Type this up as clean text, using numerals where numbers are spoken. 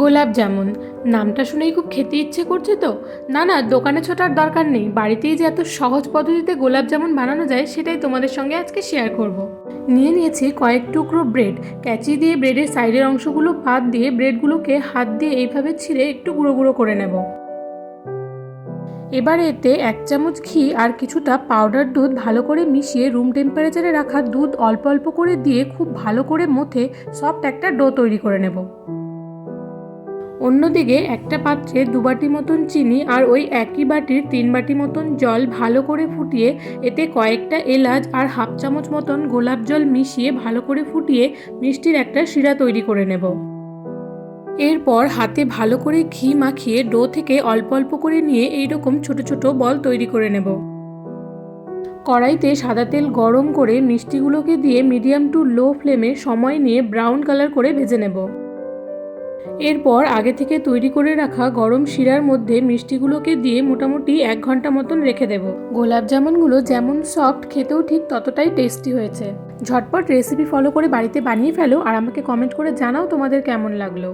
গোলাপ জামুন নামটা শুনেই খুব খেতে ইচ্ছে করছে তো। না না, দোকানে ছোটার দরকার নেই, বাড়িতেই যে এত সহজ পদ্ধতিতে গোলাপ জামুন বানানো যায় সেটাই তোমাদের সঙ্গে আজকে শেয়ার করব। নিয়ে নিয়েছি কয়েক টুকরো ব্রেড। ক্যাচি দিয়ে ব্রেডের সাইডের অংশগুলো বাদ দিয়ে ব্রেডগুলোকে হাত দিয়ে এইভাবে ছিঁড়ে একটু গুঁড়ো গুঁড়ো করে নেব। এবার এতে 1 চামচ ঘি আর কিছুটা পাউডার দুধ ভালো করে মিশিয়ে রুম টেম্পারেচারে রাখা দুধ অল্প অল্প করে দিয়ে খুব ভালো করে মথে সফট একটা ডো তৈরি করে নেব। অন্যদিকে একটা পাত্রে 2 বাটি মতন চিনি আর ওই একই বাটির 3 বাটি মতন জল ভালো করে ফুটিয়ে এতে কয়েকটা এলাচ আর 1/2 চামচ মতন গোলাপ জল মিশিয়ে ভালো করে ফুটিয়ে মিষ্টির একটা শিরা তৈরি করে নেব। এরপর হাতে ভালো করে ঘি মাখিয়ে ডো থেকে অল্প অল্প করে নিয়ে এইরকম ছোট ছোট বল তৈরি করে নেব। কড়াইতে সাদা তেল গরম করে মিষ্টিগুলোকে দিয়ে মিডিয়াম টু লো ফ্লেমে সময় নিয়ে ব্রাউন কালার করে ভেজে নেব। এরপর আগে থেকে তৈরি করে রাখা গরম শিরার মধ্যে মিষ্টিগুলোকে দিয়ে মোটামুটি 1 ঘন্টা মতন রেখে দেব। গোলাপ জামুনগুলো যেমন সফট, খেতেও ঠিক ততটাই টেস্টি হয়েছে। ঝটপট রেসিপি ফলো করে বাড়িতে বানিয়ে ফেলো আর আমাকে কমেন্ট করে জানাও তোমাদের কেমন লাগলো।